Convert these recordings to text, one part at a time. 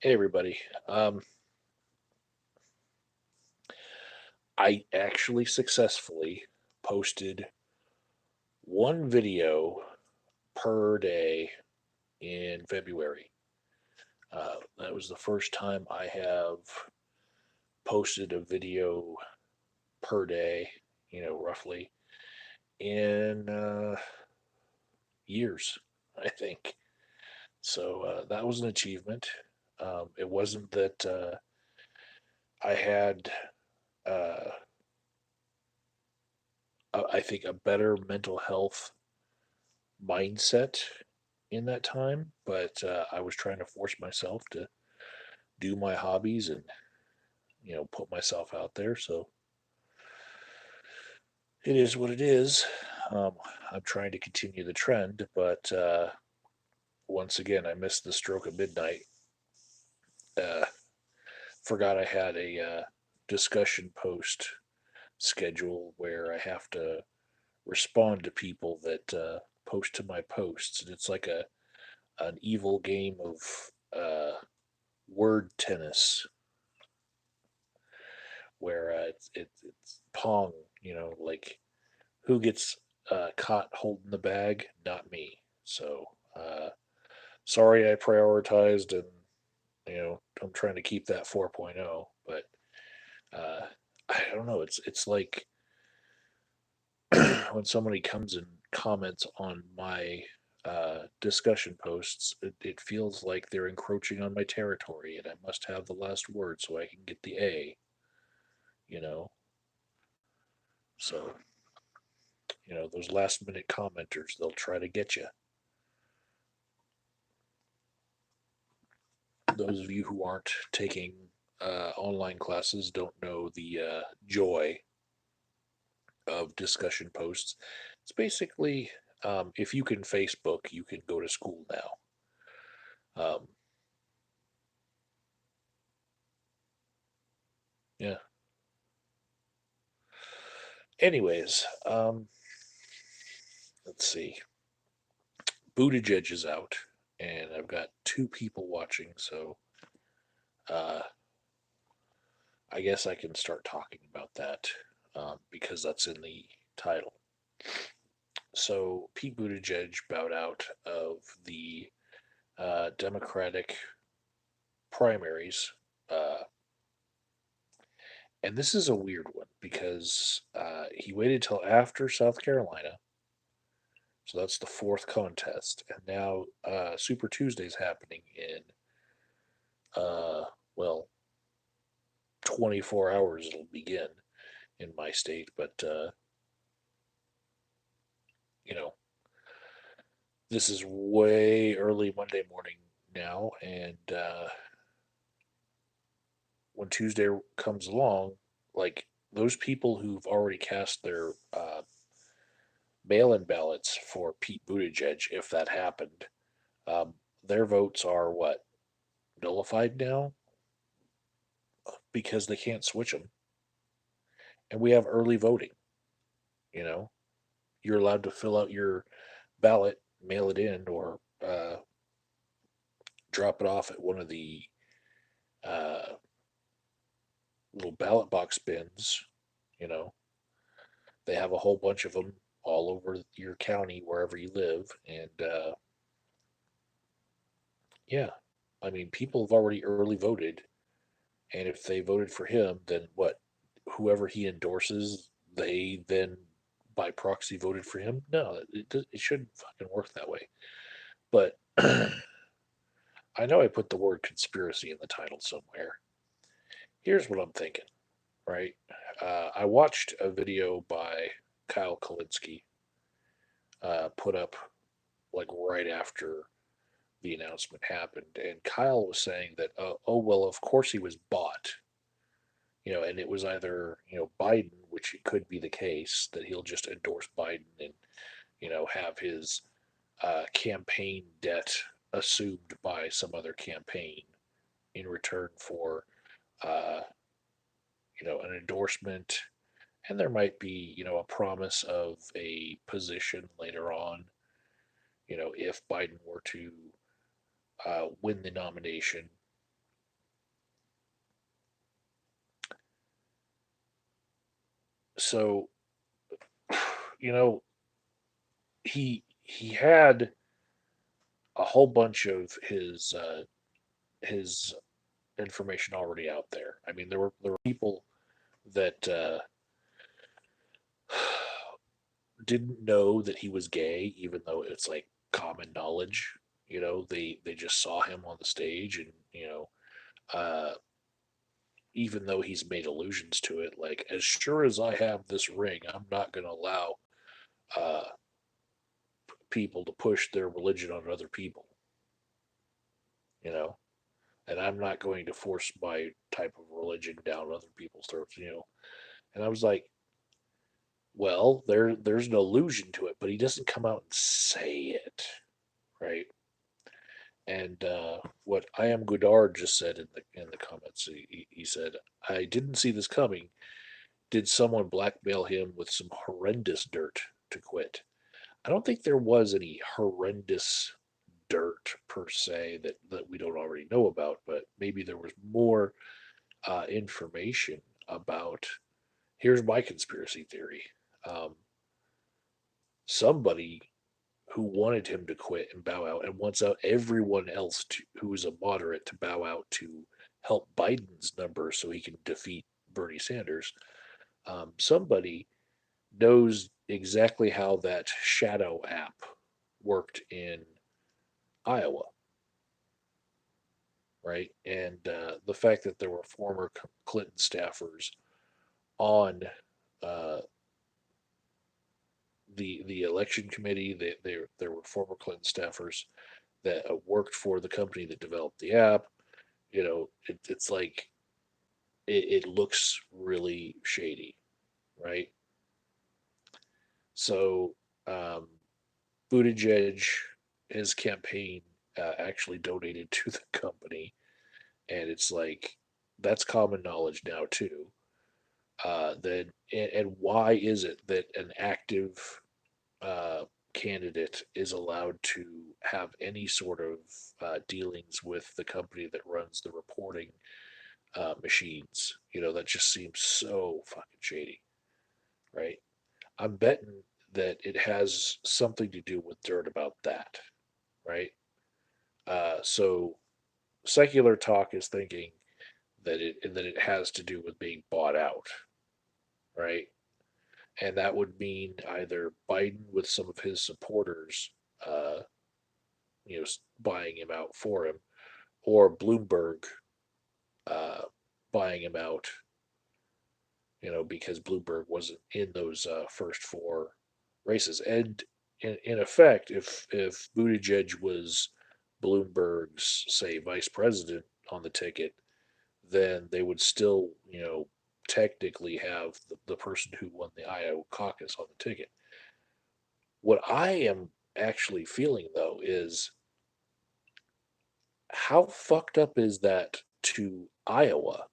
Hey everybody. I actually successfully posted one video per day in February. That was the first time I have posted a video per day, roughly in years, I think. So that was an achievement. It wasn't that I had, uh, I think, a better mental health mindset in that time, but I was trying to force myself to do my hobbies and put myself out there. So it is what it is. Um, I'm trying to continue the trend, but once again, I missed the stroke of midnight. Uh, Forgot I had a discussion post schedule where I have to respond to people that post to my posts, and it's like a an evil game of word tennis where it's Pong, like who gets caught holding the bag? Not me. So sorry I prioritized, and I'm trying to keep that 4.0, but uh, I don't know. It's like when somebody comes and comments on my discussion posts, it feels like they're encroaching on my territory, and I must have the last word so I can get the A. You know, so those last minute commenters, they'll try to get you. Those of you who aren't taking online classes don't know the joy of discussion posts. It's basically, if you can Facebook, you can go to school now. Yeah. Anyways, let's see. Buttigieg is out, and I've got two people watching, so uh, I guess I can start talking about that because that's in the title. So Pete Buttigieg bowed out of the Democratic primaries, uh, and this is a weird one because he waited till after South Carolina, so that's the fourth contest, and now Super Tuesday's happening in uh, well 24 hours. It'll begin in my state, but you know this is way early Monday morning now, and when Tuesday comes along, like those people who've already cast their mail-in ballots for Pete Buttigieg, if that happened, um, their votes are what, nullified now because they can't switch them, and we have early voting. You know, you're allowed to fill out your ballot, mail it in, or drop it off at one of the uh, little ballot box bins. You know, they have a whole bunch of them all over your county, wherever you live, and yeah, I mean, people have already early voted, and if they voted for him, then what? Whoever he endorses, they then by proxy voted for him. No, it shouldn't fucking work that way. But I know I put the word conspiracy in the title somewhere. Here's what I'm thinking, right? I watched a video by Kyle Kalinske put up like right after the announcement happened, and Kyle was saying that, oh well, of course he was bought, and it was either Biden, which it could be the case that he'll just endorse Biden and have his campaign debt assumed by some other campaign in return for uh, an endorsement, and there might be a promise of a position later on, if Biden were to win the nomination, So, you know, he had a whole bunch of his information already out there. I mean, there were people that didn't know that he was gay, even though it's like common knowledge. They just saw him on the stage, and uh, even though he's made allusions to it, like as sure as I have this ring, I'm not going to allow uh, people to push their religion on other people. You know, and I'm not going to force my type of religion down other people's throats. And I was like, well, there's an allusion to it, but he doesn't come out and say it, right? And what I am Godard just said in the comments, he said, "I didn't see this coming. Did someone blackmail him with some horrendous dirt to quit?" I don't think there was any horrendous dirt per se that we don't already know about, but maybe there was more information about. Here's my conspiracy theory. Um, Somebody who wanted him to quit and bow out and wants out everyone else who is a moderate to bow out to help Biden's numbers so he can defeat Bernie Sanders. Somebody knows exactly how that shadow app worked in Iowa, right? And the fact that there were former Clinton staffers on uh, the election committee, there were former Clinton staffers that worked for the company that developed the app. It's like it looks really shady, right? So um, Buttigieg, his campaign actually donated to the company, and it's like that's common knowledge now too. And why is it that an active uh, candidate is allowed to have any sort of dealings with the company that runs the reporting machines? That just seems so fucking shady, right? I'm betting that it has something to do with dirt about that, right? So secular talk is thinking that it has to do with being bought out, right? And that would mean either Biden with some of his supporters, uh, buying him out for him, or Bloomberg uh, buying him out, because Bloomberg wasn't in those first four races. And in effect, if Buttigieg was Bloomberg's, say, vice president on the ticket, then they would still, technically have the person who won the Iowa caucus on the ticket. What I am actually feeling, though, is how fucked up is that to Iowa?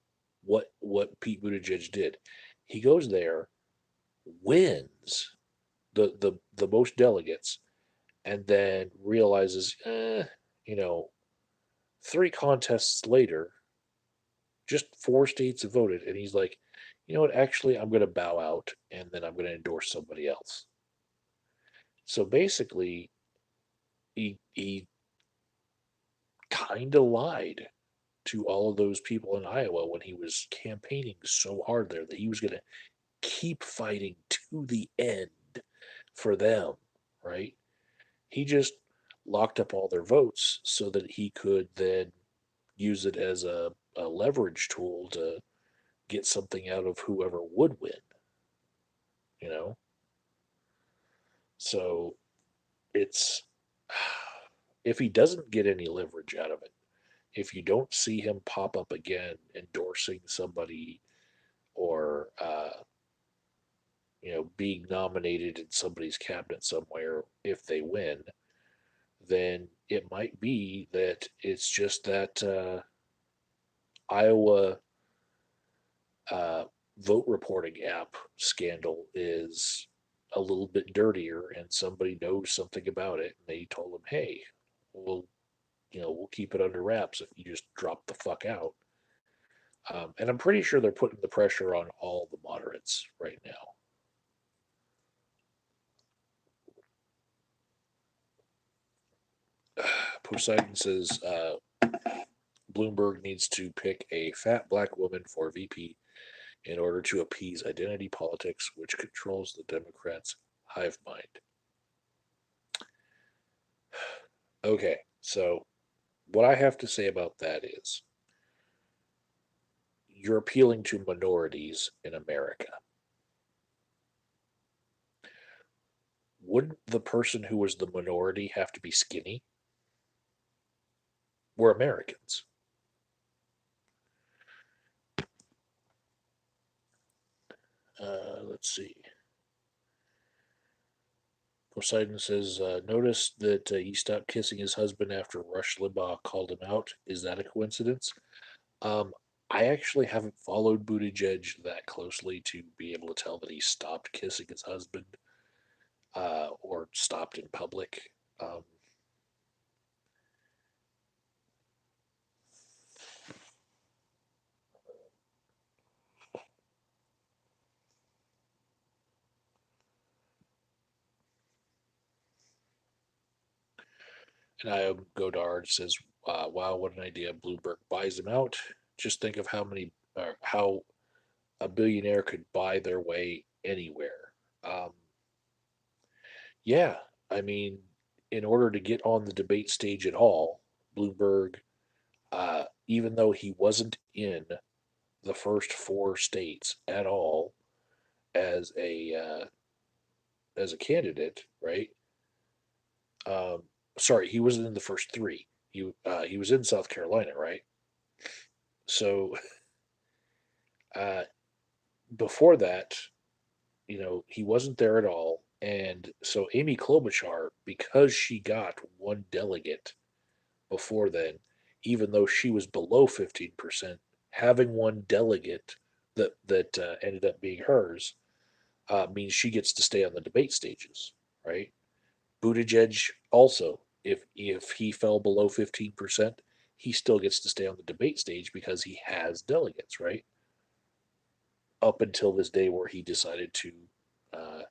What Pete Buttigieg did? He goes there, wins the most delegates, and then realizes, you know, three contests later, just four states have voted, and he's like, you know what? Actually, I'm going to bow out, and then I'm going to endorse somebody else. So basically, he kind of lied to all of those people in Iowa when he was campaigning so hard there that he was going to keep fighting to the end for them, right? He just locked up all their votes so that he could then use it as a leverage tool to get something out of whoever would win, you know? So it's, if he doesn't get any leverage out of it, if you don't see him pop up again endorsing somebody or being nominated in somebody's cabinet somewhere if they win, then it might be that it's just that Iowa uh, vote reporting app scandal is a little bit dirtier, and somebody knows something about it, and they told them, "Hey, we'll keep it under wraps if you just drop the fuck out." And I'm pretty sure they're putting the pressure on all the moderates right now. Poseidon says Bloomberg needs to pick a fat black woman for VP in order to appease identity politics, which controls the Democrats' hive mind. Okay, so what I have to say about that is you're appealing to minorities in America. Wouldn't the person who was the minority have to be skinny? We're Americans. Let's see. Poseidon says, notice that he stopped kissing his husband after Rush Limbaugh called him out. Is that a coincidence? Um, I actually haven't followed Buttigieg that closely to be able to tell that he stopped kissing his husband or stopped in public. Um, and I Godard says, "Wow, what an idea! Bloomberg buys him out. Just think of how a billionaire could buy their way anywhere." Um, yeah, I mean, in order to get on the debate stage at all, Bloomberg, even though he wasn't in the first four states at all as a candidate, right? Um, sorry, he wasn't in the first three. He was in South Carolina, right? So uh, before that, he wasn't there at all, and so Amy Klobuchar, because she got one delegate before then, even though she was below 15%, having one delegate that ended up being hers means she gets to stay on the debate stages, right? Buttigieg also, if he fell below 15%, he still gets to stay on the debate stage because he has delegates, right? Up until this day where he decided to uh,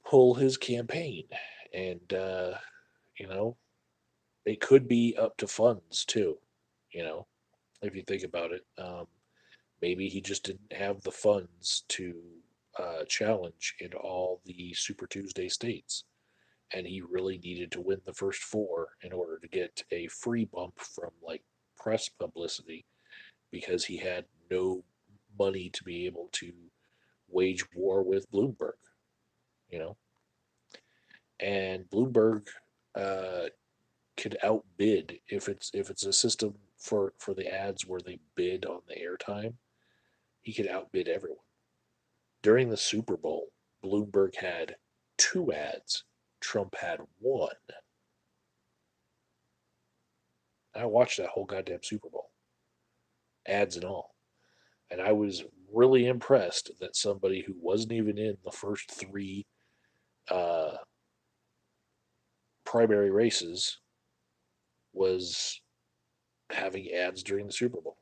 pull his campaign, and you know, it could be up to funds too. You know, if you think about it, maybe he just didn't have the funds to challenge in all the Super Tuesday states, and he really needed to win the first four in order to get a free bump from like press publicity because he had no money to be able to wage war with Bloomberg, you know, and Bloomberg uh, could outbid if it's a system for the ads where they bid on the airtime, he could outbid everyone. During the Super Bowl, Bloomberg had two ads, Trump had one. I watched that whole goddamn Super Bowl, ads and all. And I was really impressed that somebody who wasn't even in the first three uh, primary races was having ads during the Super Bowl.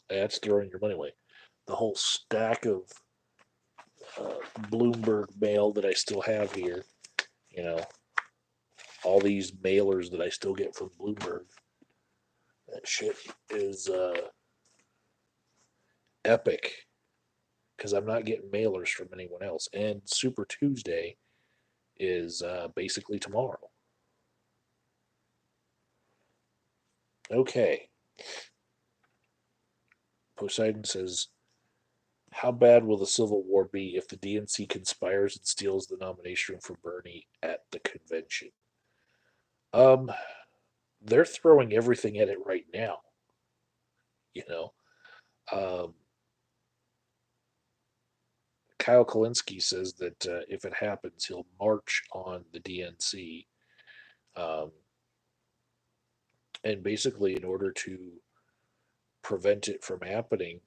That's throwing your money away. The whole stack of Bloomberg mail that I still have here, you know, all these mailers that I still get from Bloomberg, that shit is epic because I'm not getting mailers from anyone else. And Super Tuesday is basically tomorrow. Okay. Poseidon says, how bad will the Civil War be if the DNC conspires and steals the nomination from Bernie at the convention? Um, they're throwing everything at it right now. You know, um, Kyle Kalinske says that if it happens, he'll march on the DNC, um, and basically, in order to prevent it from happening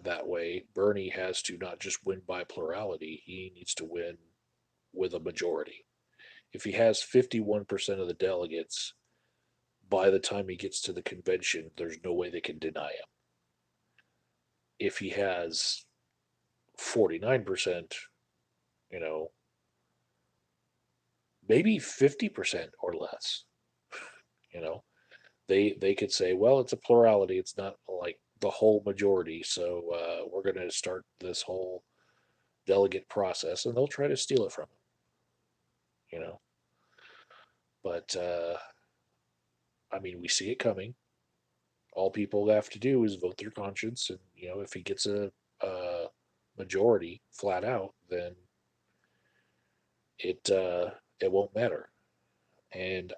that way, Bernie has to not just win by plurality; he needs to win with a majority. If he has 51% of the delegates by the time he gets to the convention, there's no way they can deny him. If he has 49%, you know, maybe 50% or less. You know, they could say, well, it's a plurality. It's not like the whole majority. So we're going to start this whole delegate process, and they'll try to steal it from them. You know, but I mean, we see it coming. All people have to do is vote their conscience, and if he gets a majority flat out, then it won't matter. And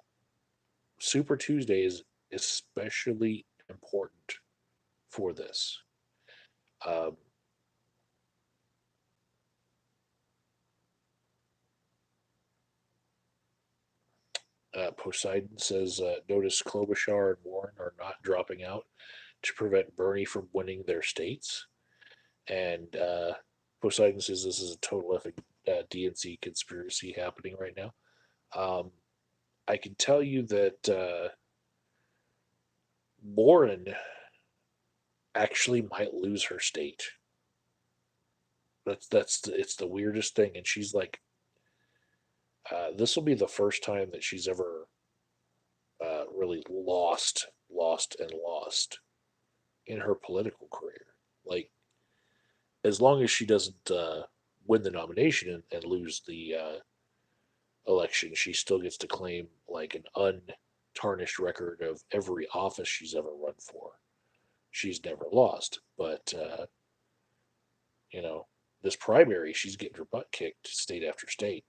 Super Tuesday is especially important for this. Um, Poseidon says, notice Klobuchar and Warren are not dropping out to prevent Bernie from winning their states. And Poseidon says this is a total effing DNC conspiracy happening right now. Um, I can tell you that Warren actually might lose her state. It's the weirdest thing, and she's like, this will be the first time that she's ever really lost in her political career. Like, as long as she doesn't win the nomination and lose the election, she still gets to claim like an untarnished record of every office she's ever run for. She's never lost, but you know, this primary, she's getting her butt kicked state after state.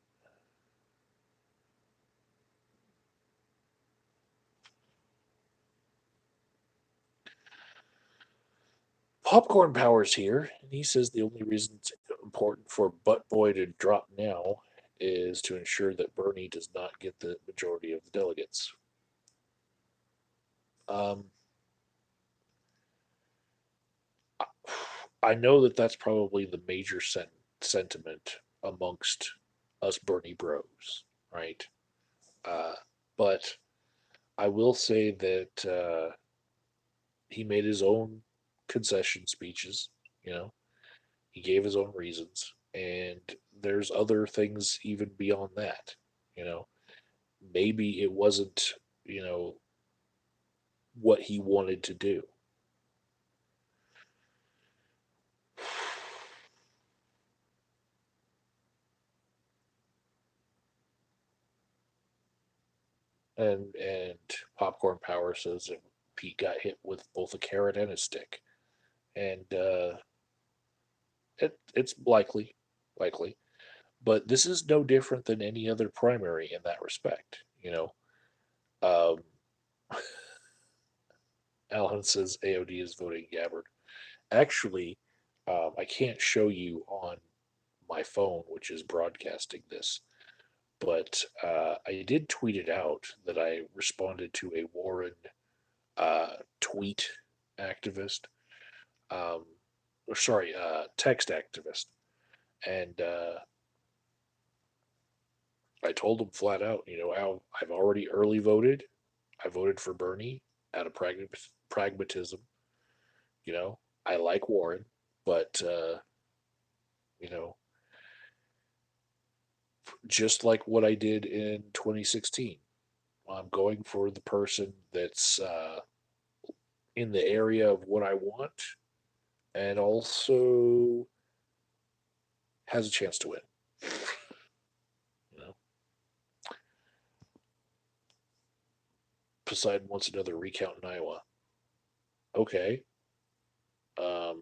Popcorn Power's here, and he says the only reason it's important for Butt Boy to drop now is to ensure that Bernie does not get the majority of the delegates. Um, I know that that's probably the major sentiment amongst us Bernie bros, right? Uh, but I will say that he made his own concession speeches. You know, he gave his own reasons, and there's other things even beyond that. You know, maybe it wasn't what he wanted to do. And Popcorn Power says that Pete got hit with both a carrot and a stick, and it's likely. But this is no different than any other primary in that respect. Um, Alan says AOD is voting Gabbard. Actually, I can't show you on my phone, which is broadcasting this, but I did tweet it out that I responded to a Warren tweet activist, um, or sorry, text activist, and I told him flat out, I've already early voted. I voted for Bernie out of pragmatism. I like Warren, but you know, just like what I did in 2016, I'm going for the person that's in the area of what I want, and also has a chance to win. You know, Poseidon wants another recount in Iowa. Okay. Um,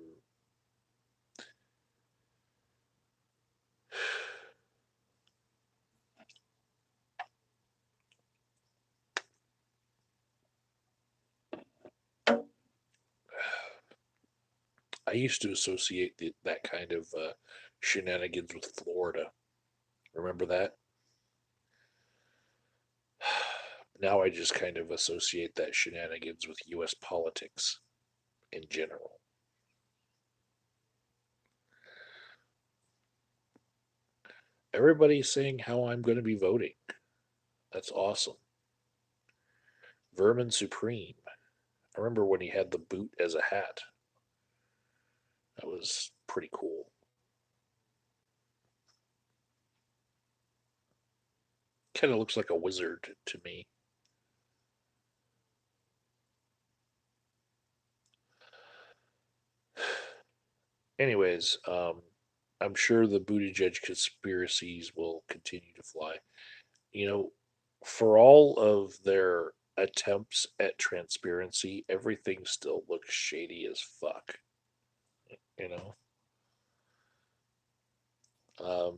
I used to associate that kind of shenanigans with Florida. Remember that? Now I just kind of associate that shenanigans with U.S. politics in general. Everybody's saying how I'm going to be voting. That's awesome. Vermin Supreme. I remember when he had the boot as a hat. That was pretty cool. Kind of looks like a wizard to me. Anyways, I'm sure the Buttigieg conspiracies will continue to fly. You know, for all of their attempts at transparency, everything still looks shady as fuck. You know, um,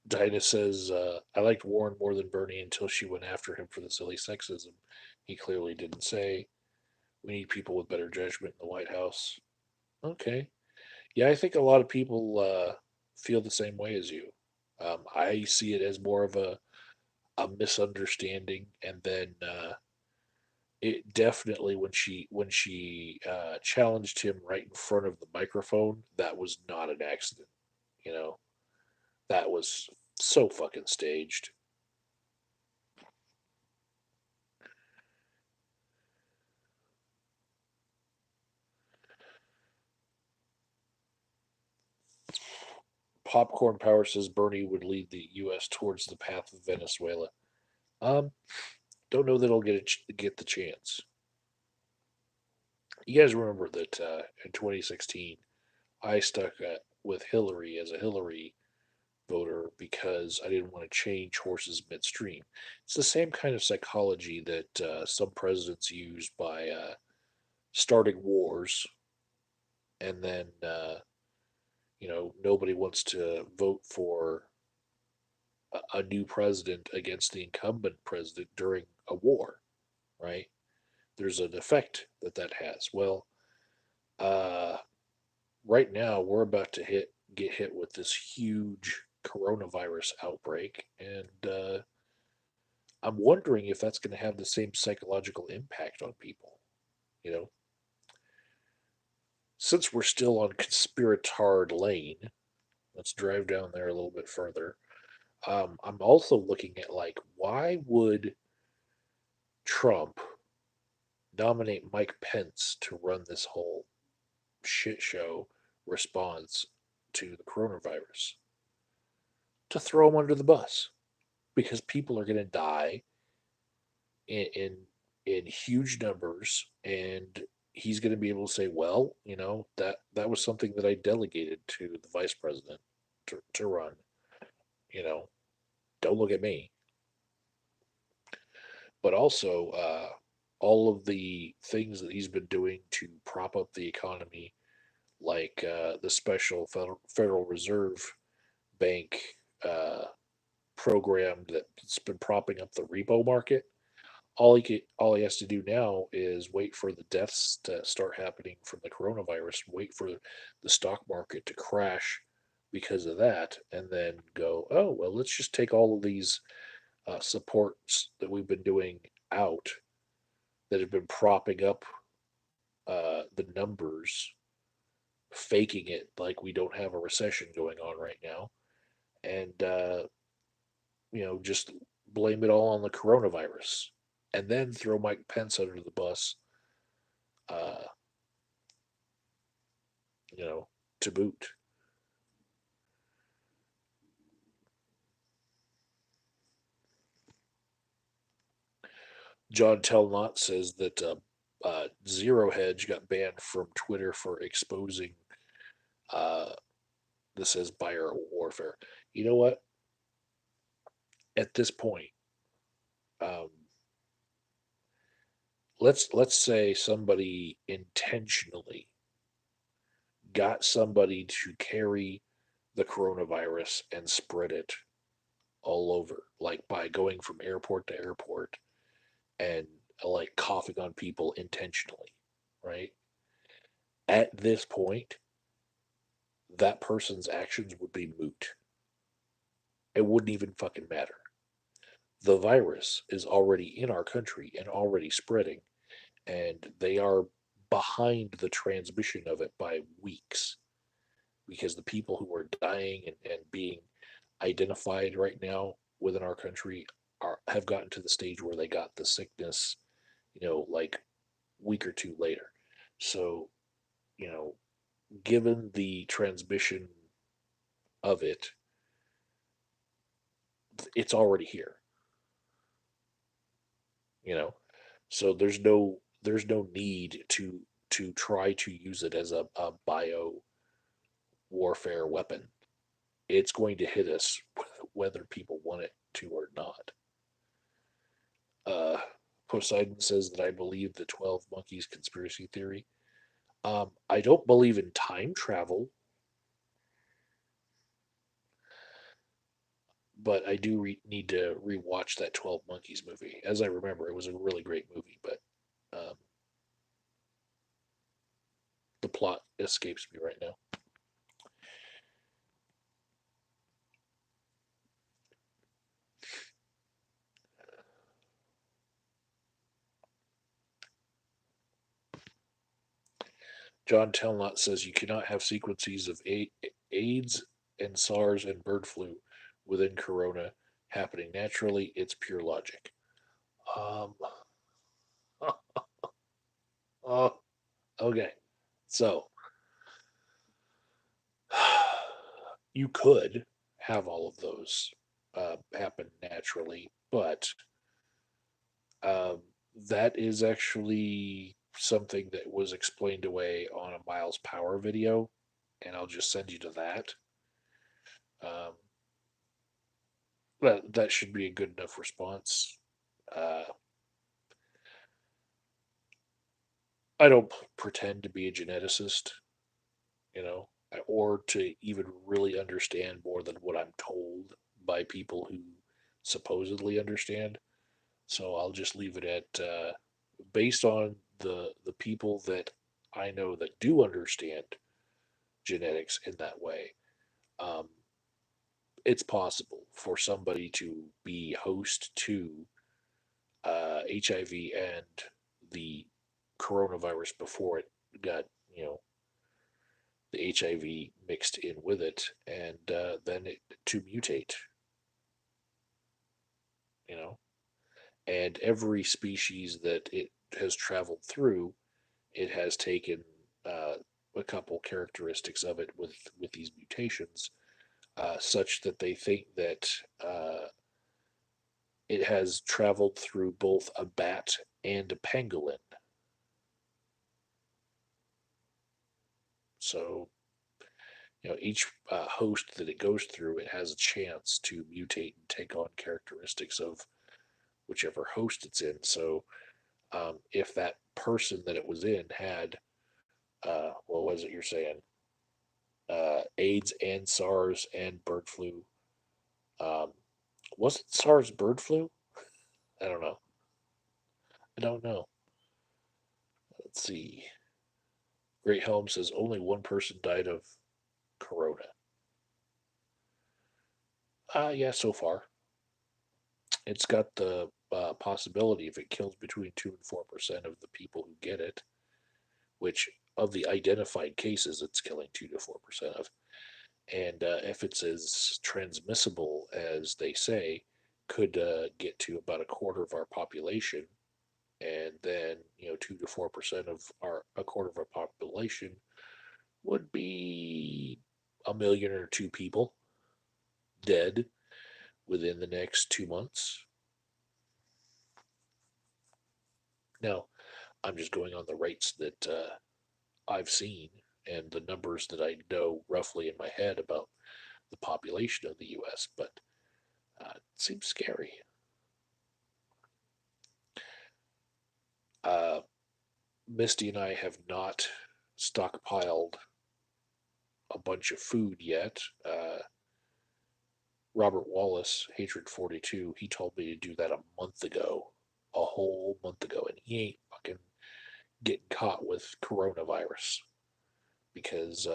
Dinah says, I liked Warren more than Bernie until she went after him for the silly sexism. He clearly didn't say. We need people with better judgment in the White House. Okay. Yeah, I think a lot of people feel the same way as you. I see it as more of a misunderstanding, and then it definitely when she challenged him right in front of the microphone, that was not an accident. You know, that was so fucking staged. Popcorn Power says Bernie would lead the U.S. towards the path of Venezuela. Um, don't know that he'll get the chance. You guys remember that in 2016, I stuck with Hillary as a Hillary voter because I didn't want to change horses midstream. It's the same kind of psychology that some presidents use by starting wars, and then nobody wants to vote for a new president against the incumbent president during a war, right? There's an effect that has. Well, uh, right now we're about to get hit with this huge coronavirus outbreak, and I'm wondering if that's going to have the same psychological impact on people. You know, since we're still on conspiratard lane, let's drive down there a little bit further. I'm also looking at like, why would Trump nominate Mike Pence to run this whole shit show response to the coronavirus? To throw him under the bus because people are going to die in, in in huge numbers, and he's going to be able to say, well, that was something that I delegated to the vice president to run. You know, don't look at me. But also, all of the things that he's been doing to prop up the economy, like the special Federal Reserve Bank program that's been propping up the repo market. All he has to do now is wait for the deaths to start happening from the coronavirus, wait for the stock market to crash because of that, and then go, oh well, let's just take all of these supports that we've been doing out that have been propping up the numbers, faking it like we don't have a recession going on right now, and just blame it all on the coronavirus, and then throw Mike Pence under the bus, uh, you know, to boot. John Telnot says that Zero Hedge got banned from Twitter for exposing uh, this as buyer warfare. You know what? At this point, um, let's say somebody intentionally got somebody to carry the coronavirus and spread it all over, like by going from airport to airport and like coughing on people intentionally, right? At this point, that person's actions would be moot. It wouldn't even fucking matter. The virus is already in our country and already spreading, and they are behind the transmission of it by weeks because the people who are dying and being identified right now within our country have gotten to the stage where they got the sickness, like week or two later. So, you know, given the transmission of it, it's already here. you know. So there's no need to try to use it as a bio warfare weapon. It's going to hit us whether people want it to or not. Uh, Poseidon says that I believe the 12 monkeys conspiracy theory. I don't believe in time travel, but I do need to rewatch that 12 Monkeys movie. As I remember, it was a really great movie, but um, the plot escapes me right now. John Telnot says you cannot have sequences of AIDS and SARS and bird flu within corona happening naturally. It's pure logic. Um, oh, okay. So you could have all of those happen naturally, but um, that is actually something that was explained away on a Miles Power video, and I'll just send you to that. Um, but that should be a good enough response. Uh, I don't pretend to be a geneticist, or to even really understand more than what I'm told by people who supposedly understand. So I'll just leave it at based on the people that I know that do understand genetics in that way. Um, it's possible for somebody to be host to HIV and the coronavirus before it got, the HIV mixed in with it, and then it to mutate, you know. And every species that it has traveled through, it has taken uh, a couple characteristics of it with these mutations, such that they think that it has traveled through both a bat and a pangolin. So, each host that it goes through, it has a chance to mutate and take on characteristics of whichever host it's in. So, if that person that it was in had, what was it you're saying? AIDS and SARS and bird flu. Um, was it SARS bird flu? I don't know. I don't know. Let's see. Great Helm says only one person died of corona. Yeah, so far. It's got the possibility if it kills between 2 and 4% of the people who get it, which of the identified cases it's killing 2 to 4% of. And if it's as transmissible as they say, could get to about a quarter of our population, and then 2 to 4% of a quarter of our population would be a million or two people dead within the next 2 months. Now, I'm just going on the rates that I've seen and the numbers that I know roughly in my head about the population of the U.S., but it seems scary. Uh, Misty and I have not stockpiled a bunch of food yet. Robert Wallace, Hatred 42, he told me to do that a month ago, a whole month ago, and he ain't fucking getting caught with coronavirus because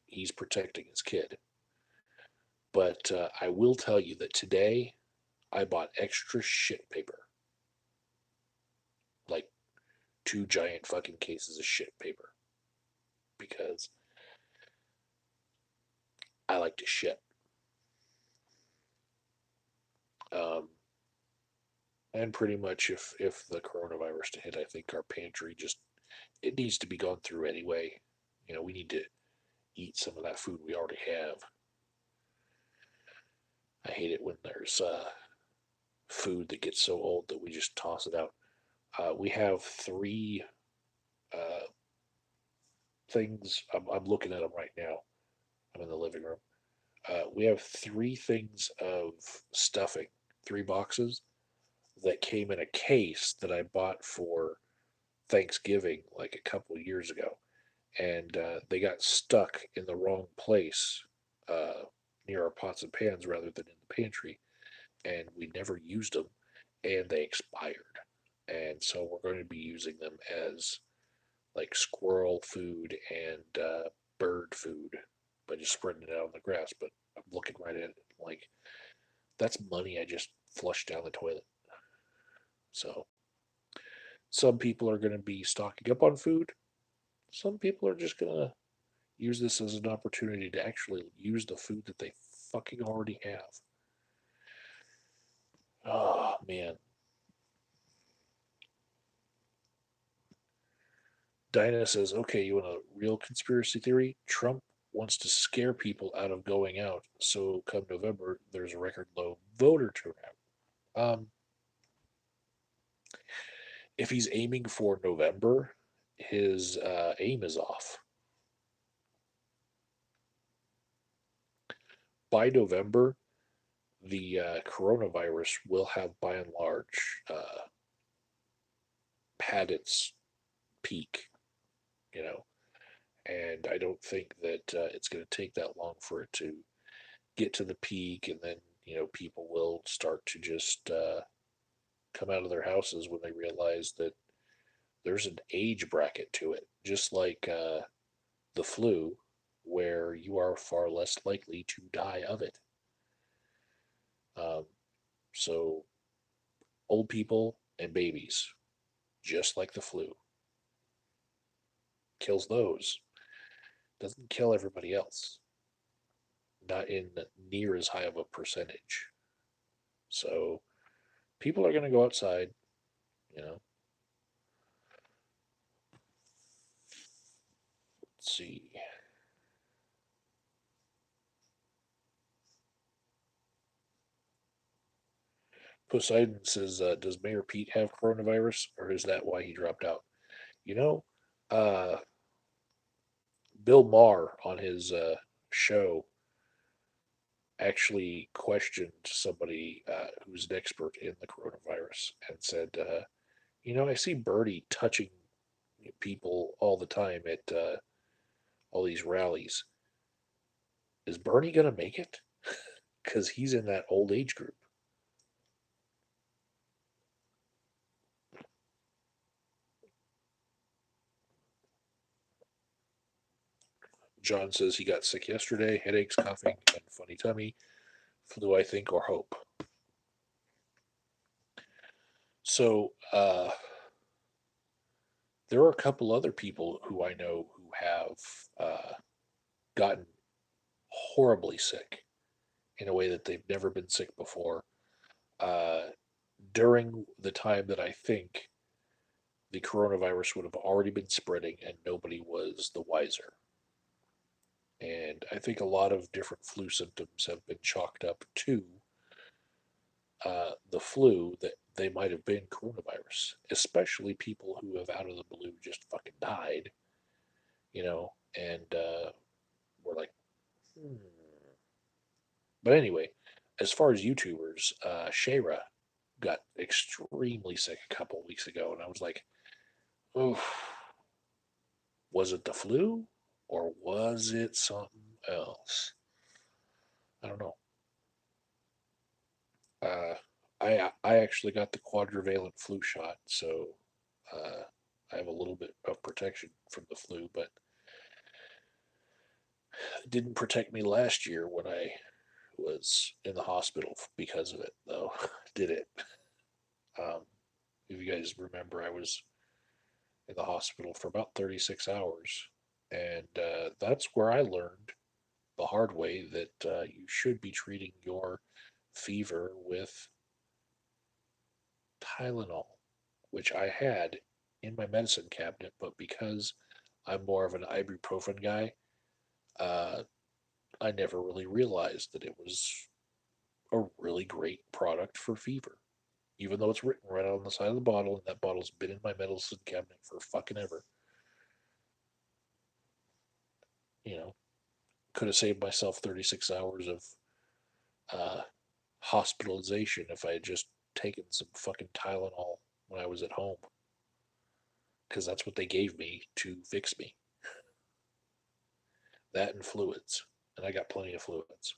he's protecting his kid. But I will tell you that today I bought extra shit paper, like two giant fucking cases of shit paper, because I like to shit. Um, and pretty much if the coronavirus to hit, I think our pantry just it needs to be gone through anyway. We need to eat some of that food we already have. I hate it when there's food that gets so old that we just toss it out. We have three uh, things. I'm looking at them right now. I'm in the living room. We have three things of stuffing, three boxes that came in a case that I bought for Thanksgiving like a couple of years ago. And they got stuck in the wrong place uh, near our pots and pans rather than in the pantry. And we never used them and they expired. And so we're going to be using them as like squirrel food and bird food by just spreading it out on the grass. But I'm looking right at it like that's money I just flushed down the toilet. So some people are going to be stocking up on food. Some people are just going to use this as an opportunity to actually use the food that they fucking already have. Oh, man. Dinah says, okay, you want a real conspiracy theory? Trump wants to scare people out of going out, so come November, there's a record low voter turnout. If he's aiming for November, his aim is off. By November, the coronavirus will have, by and large, had its peak, you know, and I don't think that it's going to take that long for it to get to the peak, and then people will start to just come out of their houses when they realize that there's an age bracket to it, just like the flu, where you are far less likely to die of it. Um, so old people and babies, just like the flu, kills those. Doesn't kill everybody else, not in near as high of a percentage. So people are going to go outside, you know. Let's see. Poseidon says, "Does Mayor Pete have coronavirus, or is that why he dropped out?" You know, uh, Bill Maher on his show actually questioned somebody who's an expert in the coronavirus and said, I see Bernie touching people all the time at all these rallies. Is Bernie going to make it? Because he's in that old age group. John says he got sick yesterday, headaches, coughing, and funny tummy. Flu, I think, or hope. So, there are a couple other people who I know who have gotten horribly sick in a way that they've never been sick before uh, during the time that I think the coronavirus would have already been spreading and nobody was the wiser. And I think a lot of different flu symptoms have been chalked up to the flu that they might have been coronavirus, especially people who have out of the blue just fucking died, and we're like, hmm. But anyway, as far as YouTubers, Shayra got extremely sick a couple of weeks ago, and I was like, oh, was it the flu or was it something else? I don't know. Uh, I actually got the quadrivalent flu shot, so uh, I have a little bit of protection from the flu, but it didn't protect me last year when I was in the hospital because of it, though. Did it? Um, if you guys remember, I was in the hospital for about 36 hours, and that's where I learned the hard way that you should be treating your fever with Tylenol, which I had in my medicine cabinet, but because I'm more of an ibuprofen guy, uh, I never really realized that it was a really great product for fever. even though it's written right on the side of the bottle, and that bottle's been in my medicine cabinet for fucking ever. You know, could have saved myself 36 hours of uh, hospitalization if I had just taken some fucking Tylenol when I was at home, because that's what they gave me to fix me. That and fluids, and I got plenty of fluids.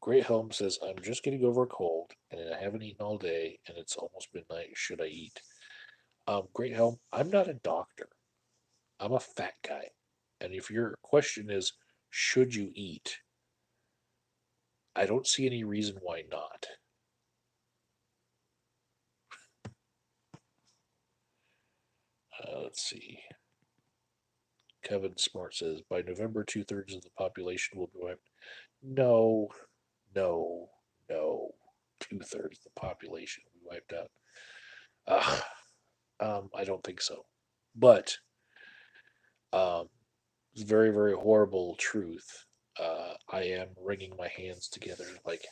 Great Helm says, I'm just getting over a cold, and I haven't eaten all day, and it's almost midnight. Should I eat? Great Helm, I'm not a doctor. I'm a fat guy. And if your question is, should you eat? I don't see any reason why not. Let's see. Kevin Smart says, by November, two-thirds of the population will be wiped. No, no, no. Two-thirds of the population will be wiped out. Uh, I don't think so. But um, it's very, very horrible truth. I am wringing my hands together like,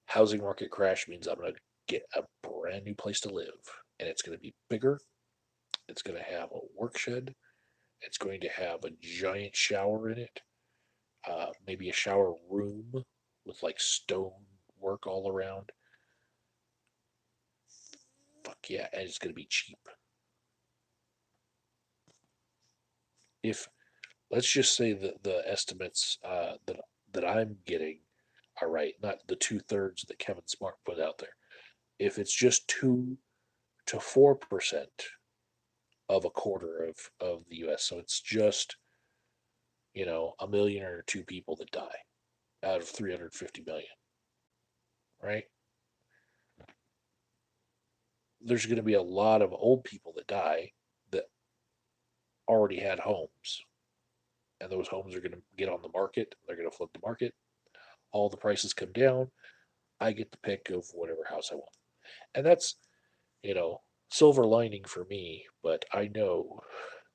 housing market crash means I'm going to get a brand new place to live. And it's going to be bigger. It's going to have a work shed. It's going to have a giant shower in it. Maybe a shower room with like stone work all around. Fuck yeah. And it's going to be cheap. If let's just say that the estimates that I'm getting are right, not the two-thirds that Kevin Smart put out there. If it's just 2 to 4% of a quarter of the U.S., so it's just a million or two people that die out of 350 million, right? There's going to be a lot of old people that die that already had homes, and those homes are going to get on the market. They're going to flood the market. All the prices come down. I get the pick of whatever house I want, and that's you know, silver lining for me, but I know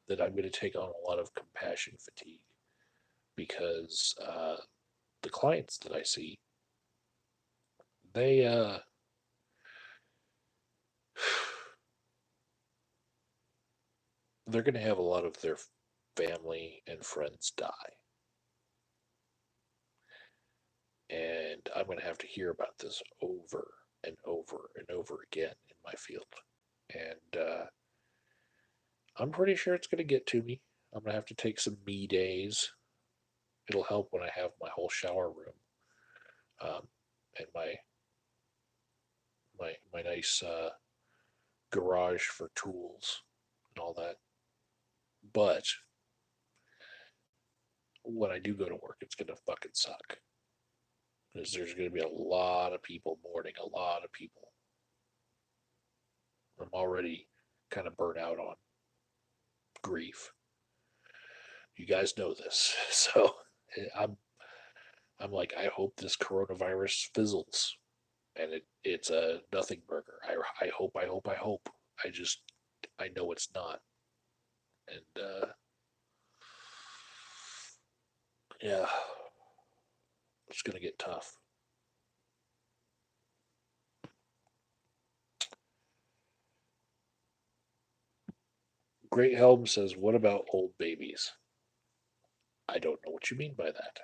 that I'm going to take on a lot of compassion fatigue because the clients that I see, they they're going to have a lot of their family and friends die, and I'm going to have to hear about this over and over and over again in my field, and I'm pretty sure it's going to get to me. I'm going to have to take some me days. It'll help when I have my whole shower room and my nice garage for tools and all that. But when I do go to work, it's gonna fucking suck because there's gonna be a lot of people mourning, a lot of people. I'm already kind of burnt out on grief. You guys know this, so I'm like, I hope this coronavirus fizzles and it's a nothing burger. I hope, I hope, I hope. I just I know it's not, and yeah, it's gonna get tough. Great Helm says, what about old babies? I don't know what you mean by that.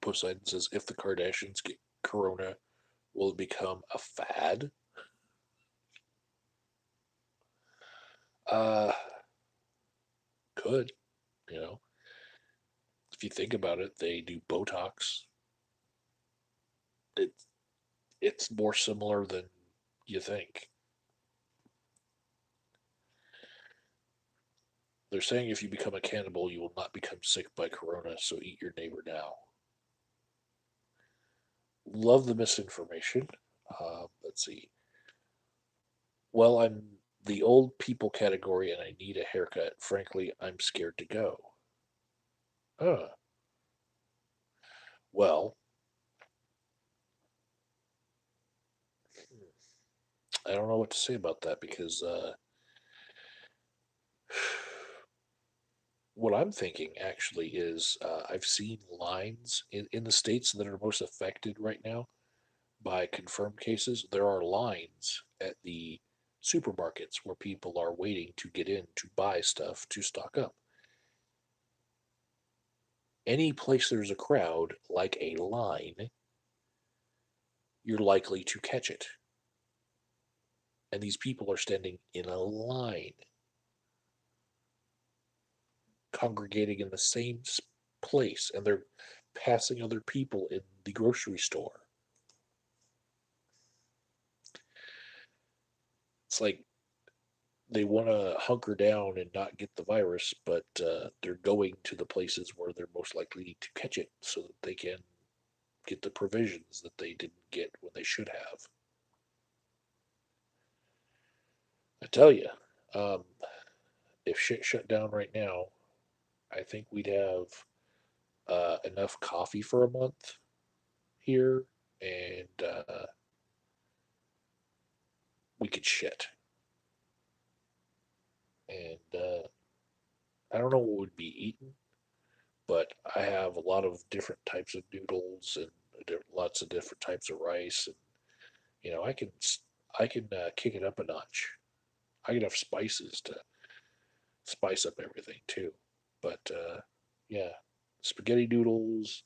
Poseidon says, if the Kardashians get corona, will it become a fad? Uh, could, you know. If you think about it, they do Botox. It, it's more similar than you think. They're saying if you become a cannibal, you will not become sick by corona, so eat your neighbor now. Love the misinformation. Let's see. Well, I'm the old people category and I need a haircut. Frankly, I'm scared to go. Uh, well, I don't know what to say about that because what I'm thinking actually is I've seen lines in the states that are most affected right now by confirmed cases. There are lines at the supermarkets where people are waiting to get in to buy stuff to stock up. Any place there's a crowd, like a line, you're likely to catch it. And these people are standing in a line, congregating in the same place, and they're passing other people in the grocery store. It's like they want to hunker down and not get the virus, but they're going to the places where they're most likely to catch it so that they can get the provisions that they didn't get when they should have. I tell you, um, if shit shut down right now, I think we'd have enough coffee for a month here, and we could shit. And I don't know what would be eaten, but I have a lot of different types of noodles and lots of different types of rice, and I can kick it up a notch. I can have spices to spice up everything too. But yeah, spaghetti noodles,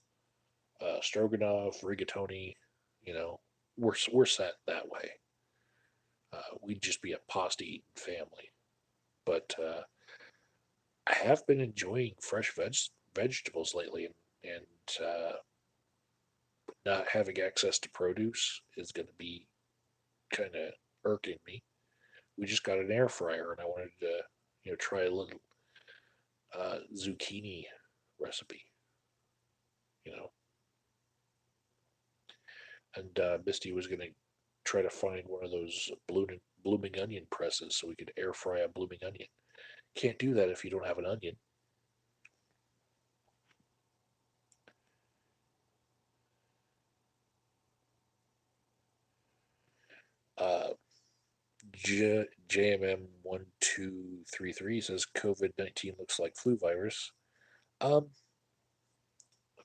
stroganoff, rigatoni, you know, we're set that way. We'd just be a pasta eating family. But I have been enjoying fresh vegetables lately, and not having access to produce is going to be kind of irking me. We just got an air fryer, and I wanted to, try a little zucchini recipe, you know. And Misty was going to try to find one of those blooming onion presses so we could air fry a blooming onion. Can't do that if you don't have an onion. Uh, JMM 1233 says COVID-19 looks like flu virus. Um,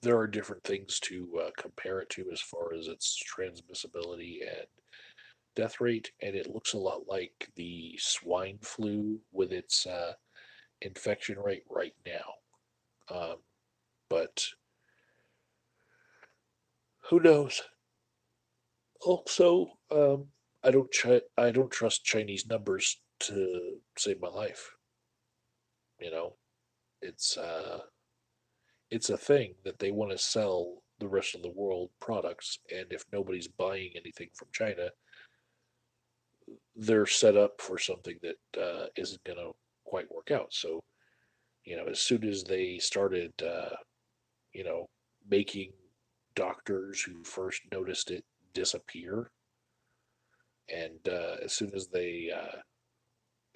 there are different things to compare it to as far as its transmissibility and death rate, and it looks a lot like the swine flu with its infection rate right now. But who knows? Also, I don't trust Chinese numbers to save my life. You know, it's uh, it's a thing that they want to sell the rest of the world products, and if nobody's buying anything from China, they're set up for something that isn't going to quite work out. So, as soon as they started, you know, making doctors who first noticed it disappear, and as soon as they,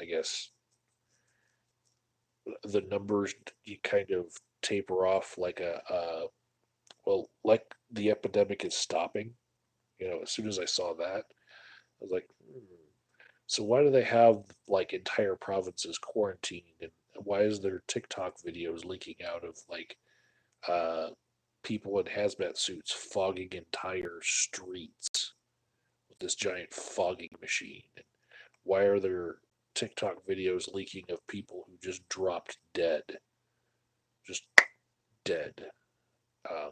I guess, the numbers you kind of taper off like well, like the epidemic is stopping. As soon as I saw that, I was like, so why do they have like entire provinces quarantined, and why is there TikTok videos leaking out of like uh, people in hazmat suits fogging entire streets with this giant fogging machine? And why are there TikTok videos leaking of people who just dropped dead, just dead? Um,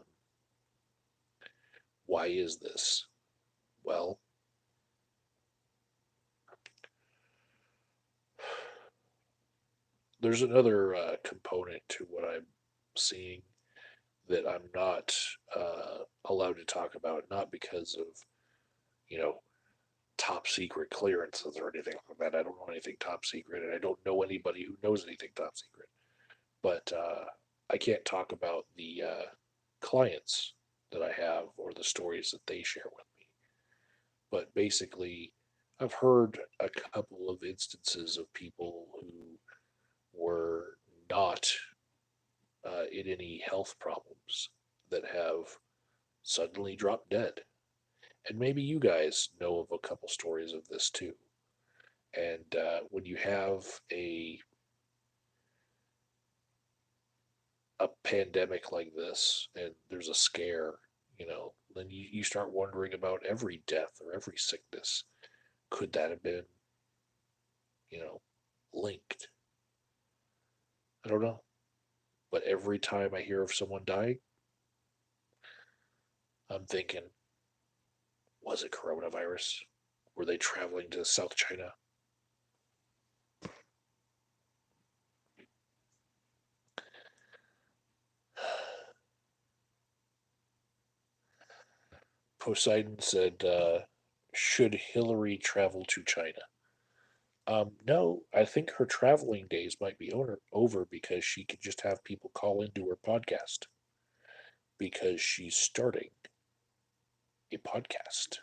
why is this? Well, there's another component to what I'm seeing that I'm not allowed to talk about, not because of, you know, top secret clearances or anything like that. I don't know anything top secret, and I don't know anybody who knows anything top secret. But I can't talk about the clients that I have or the stories that they share with me. But basically, I've heard a couple of instances of people who were not in any health problems that have suddenly dropped dead. And maybe you guys know of a couple stories of this too. And when you have a pandemic like this and there's a scare, then you start wondering about every death or every sickness. Could that have been, you know, linked? I don't know. But every time I hear of someone dying, I'm thinking, was it coronavirus? Were they traveling to South China? Poseidon said, should Hillary travel to China? No, I think her traveling days might be over because she could just have people call into her podcast because she's starting a podcast.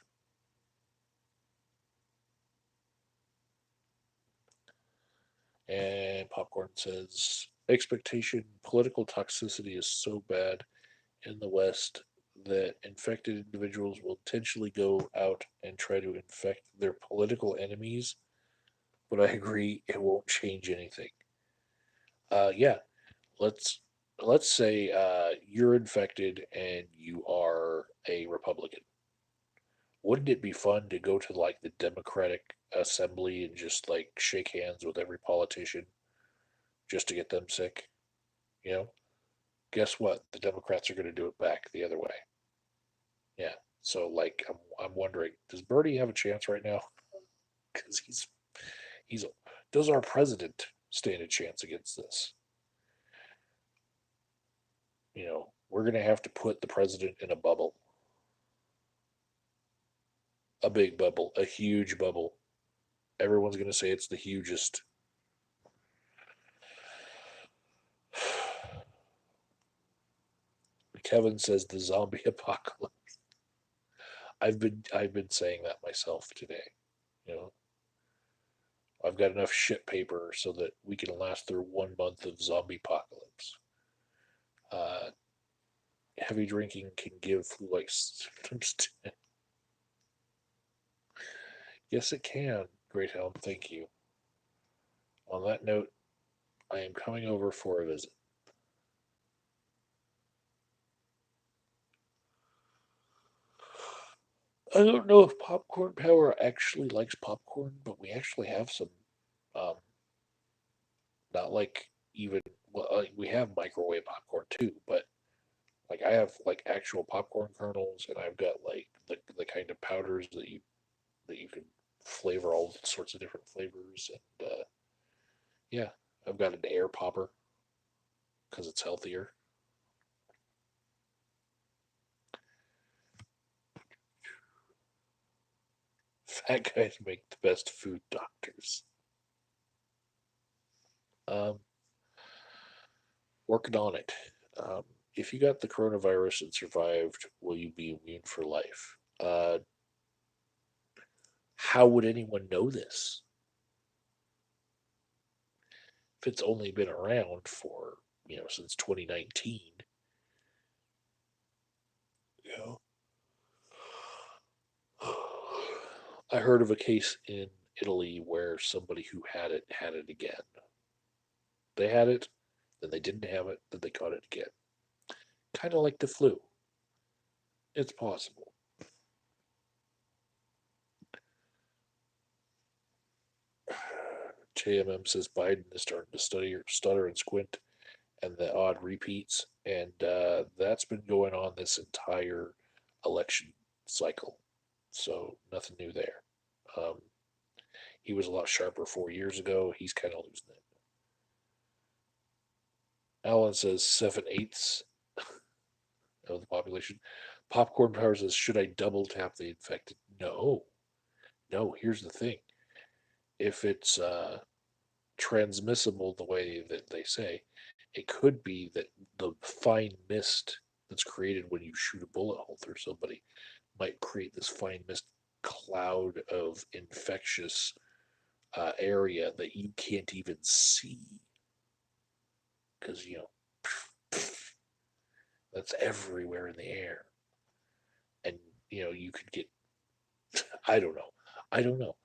And Popcorn says, expectation political toxicity is so bad in the West that infected individuals will intentionally go out and try to infect their political enemies. But I agree, it won't change anything. Yeah, let's let's say you're infected and you are a Republican. Wouldn't it be fun to go to like the Democratic Assembly and just like shake hands with every politician just to get them sick? You know, guess what? The Democrats are going to do it back the other way. Yeah. So like, I'm wondering, does Bernie have a chance right now? Because he's does our president stand a chance against this? We're going to have to put the president in a bubble, a big bubble, a huge bubble. Everyone's going to say it's the hugest. Kevin says the zombie apocalypse. I've been saying that myself today. You know, I've got enough shit paper so that we can last through 1 month of zombie apocalypse. Uh, Heavy drinking can give flu-like symptoms. Yes, it can. Great helm, thank you. On that note, I am coming over for a visit. I don't know if Popcorn Power actually likes popcorn, but we actually have some, um, not like even, well, we have microwave popcorn too, but like I have like actual popcorn kernels, and I've got like the kind of powders that you can flavor all sorts of different flavors, and yeah, I've got an air popper because it's healthier. Fat guys make the best food doctors. Um, Working on it. Um, if you got the coronavirus and survived, will you be immune for life? How would anyone know this if it's only been around for since 2019? You know, I heard of a case in Italy where somebody who had it again. They had it, then they didn't have it, then they caught it again. Kind of like the flu. It's possible. JMM says Biden is starting to stutter and squint, and the odd repeats, and that's been going on this entire election cycle. So nothing new there. Um, he was a lot sharper 4 years ago. He's kind of losing it. Alan says 7/8 of the population. Popcorn Power says, should I double tap the infected? No, no. Here's the thing: if it's transmissible the way that they say, it could be that the fine mist that's created when you shoot a bullet hole through somebody might create this fine mist cloud of infectious area that you can't even see because that's everywhere in the air, and you could get I don't know. I don't know.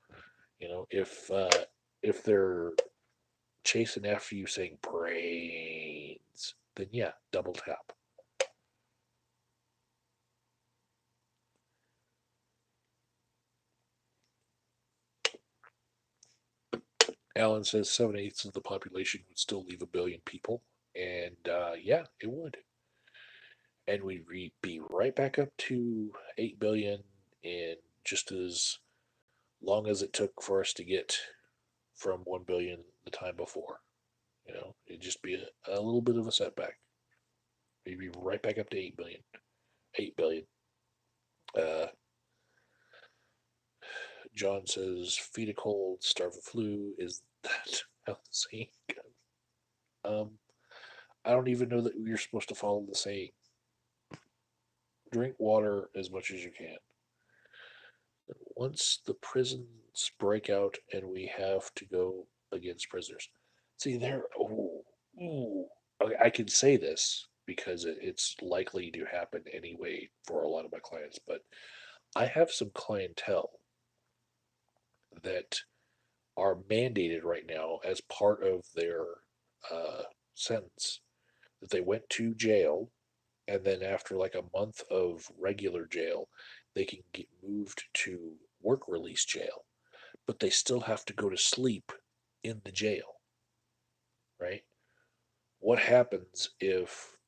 You know, if they're chasing after you saying brains, then yeah, double tap. Alan says 7/8 of the population would still leave a billion people, and yeah, it would, and we'd be right back up to 8 billion in just as long as it took for us to get from 1 billion the time before. You know, it'd just be a little bit of a setback. We'd be right back up to 8 billion. 8 billion. Uh, John says, feed a cold, starve a flu. Is that how the saying goes? I don't even know that you're supposed to follow the saying. Drink water as much as you can. Once the prisons break out and we have to go against prisoners. See, there, oh, ooh, I can say this because it's likely to happen anyway for a lot of my clients, but I have some clientele that are mandated right now as part of their uh, sentence that they went to jail, and then after like a month of regular jail, they can get moved to work release jail, but they still have to go to sleep in the jail, right? What happens if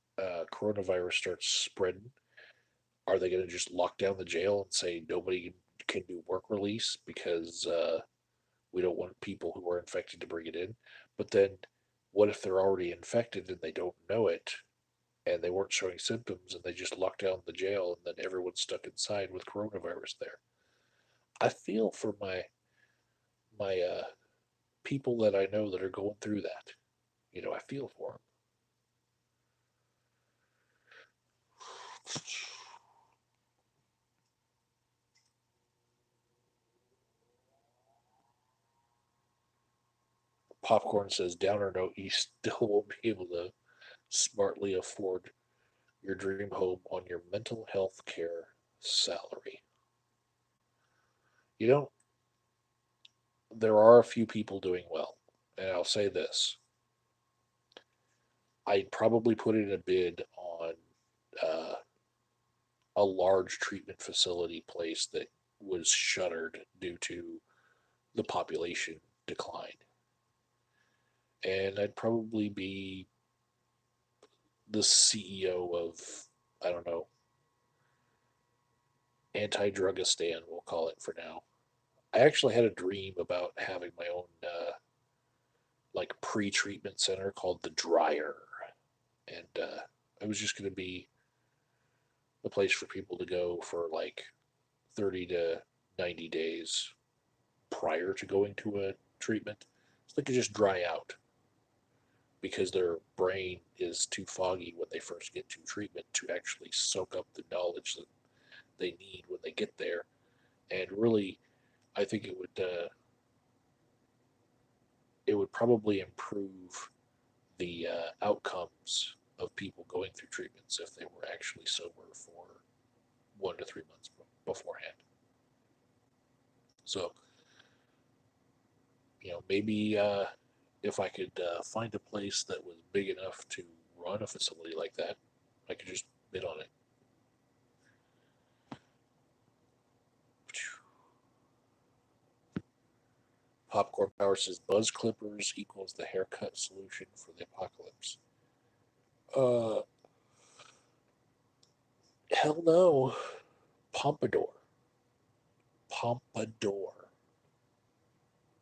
coronavirus starts spreading? Are they going to just lock down the jail and say nobody can do work release because we don't want people who are infected to bring it in? But then what if they're already infected and they don't know it and they weren't showing symptoms and they just locked down the jail and then everyone's stuck inside with coronavirus there? I feel for my people that I know that are going through that. You know, I feel for them. Popcorn says, downer note, you still won't be able to smartly afford your dream home on your mental health care salary. You know, there are a few people doing well. And I'll say this, I'd probably put in a bid on uh, a large treatment facility place that was shuttered due to the population decline. And I'd probably be the CEO of, I don't know, Anti Drugistan, we'll call it for now. I actually had a dream about having my own like pre-treatment center called the Dryer, and it was just going to be a place for people to go for like 30 to 90 days prior to going to a treatment, so they could just dry out because their brain is too foggy when they first get to treatment to actually soak up the knowledge that they need when they get there. And really, I think it would probably improve the outcomes of people going through treatments if they were actually sober for 1 to 3 months beforehand. So, you know, maybe if I could find a place that was big enough to run a facility like that, I could just bid on it. Popcorn Power says buzz clippers equals the haircut solution for the apocalypse. Uh, hell no. Pompadour. Pompadour.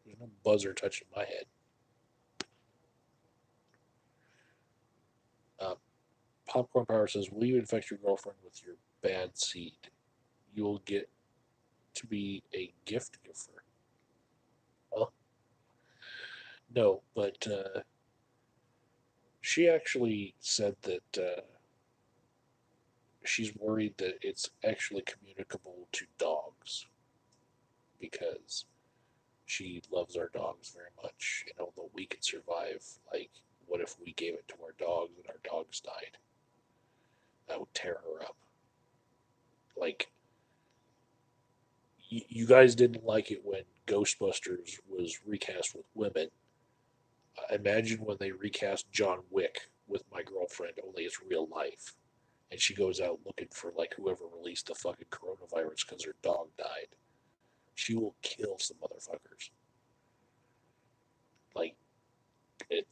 There's no buzzer touching my head. Uh, Popcorn Power says, will you infect your girlfriend with your bad seed? You'll get to be a gift giver. Well, no, but she actually said that she's worried that it's actually communicable to dogs because she loves our dogs very much. And although we could survive, like, what if we gave it to our dogs and our dogs died? That would tear her up. Like, you guys didn't like it when Ghostbusters was recast with women. Imagine when they recast John Wick with my girlfriend, only it's real life. And she goes out looking for like whoever released the fucking coronavirus because her dog died. She will kill some motherfuckers. Like it,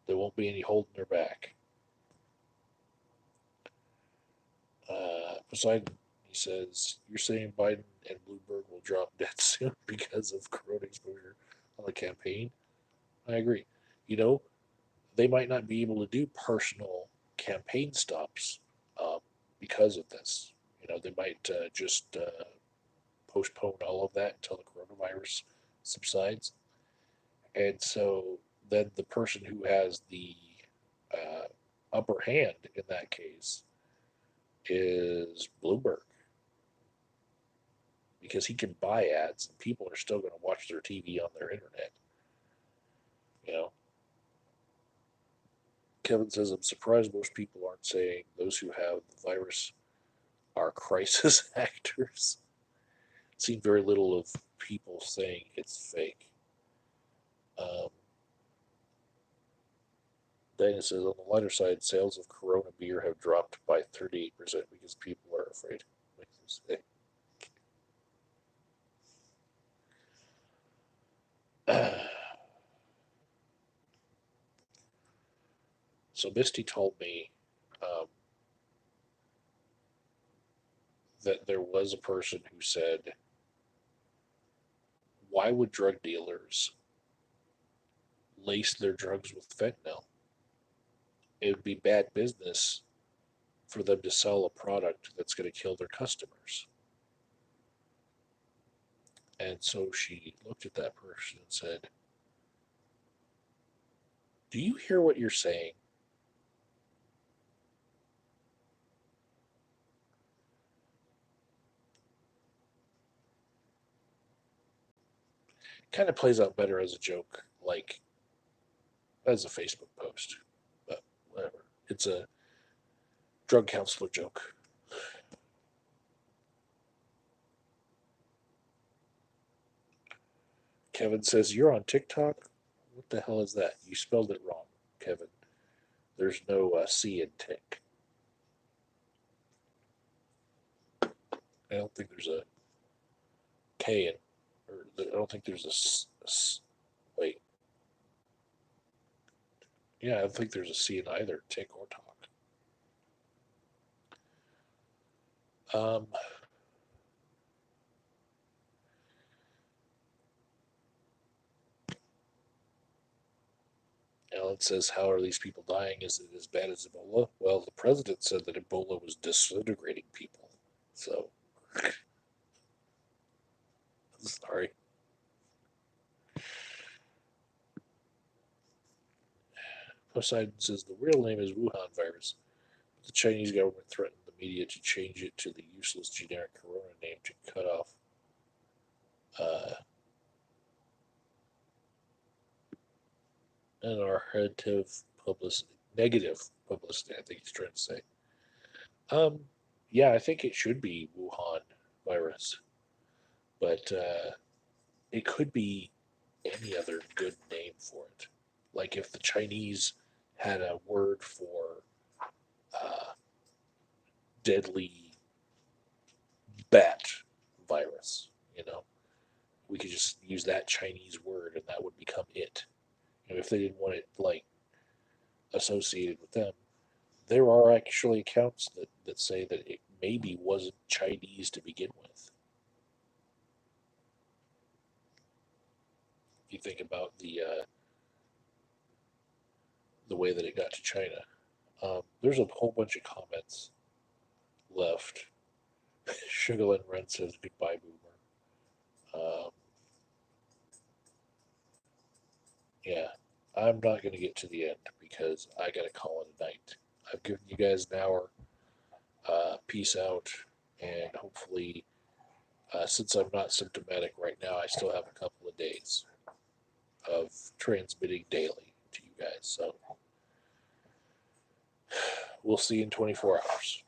there won't be any holding her back. Poseidon, he says, you're saying Biden and Bloomberg will drop dead soon because of corona exposure on the campaign? I agree. You know, they might not be able to do personal campaign stops um, because of this. You know, they might just postpone all of that until the coronavirus subsides. And so then the person who has the uh, upper hand in that case is Bloomberg because he can buy ads and people are still going to watch their TV on their internet. You know, Kevin says, I'm surprised most people aren't saying those who have the virus are crisis actors. Seen very little of people saying it's fake. Um, Dana says, on the lighter side, sales of Corona beer have dropped by 38% because people are afraid. Makes them sick. So Misty told me um, that there was a person who said, why would drug dealers lace their drugs with fentanyl? It would be bad business for them to sell a product that's going to kill their customers. And so she looked at that person and said, do you hear what you're saying? Kind of plays out better as a joke, like as a Facebook post. But whatever. It's a drug counselor joke. Kevin says, you're on TikTok? What the hell is that? You spelled it wrong, Kevin. There's no C in tick. I don't think there's a K in, or I don't think there's wait. Yeah, I don't think there's a C in either tick or talk. Um, Alan says, how are these people dying? Is it as bad as Ebola? Well, the president said that Ebola was disintegrating people. So, sorry. Poseidon says the real name is Wuhan virus. The Chinese government threatened the media to change it to the useless generic corona name to cut off uh, narrative publicity, negative publicity, I think he's trying to say. Um, yeah, I think it should be Wuhan virus, but it could be any other good name for it. Like if the Chinese had a word for uh, deadly bat virus, you know, we could just use that Chinese word and that would become it. And if they didn't want it like associated with them, there are actually accounts that say that it maybe wasn't Chinese to begin with. If you think about the way that it got to China, there's a whole bunch of comments left. Sugarland Ren says goodbye, Boomer. Yeah, I'm not going to get to the end because I got to call it a night. I've given you guys an hour. Peace out, and hopefully, since I'm not symptomatic right now, I still have a couple of days of transmitting daily to you guys. So we'll see you in 24 hours.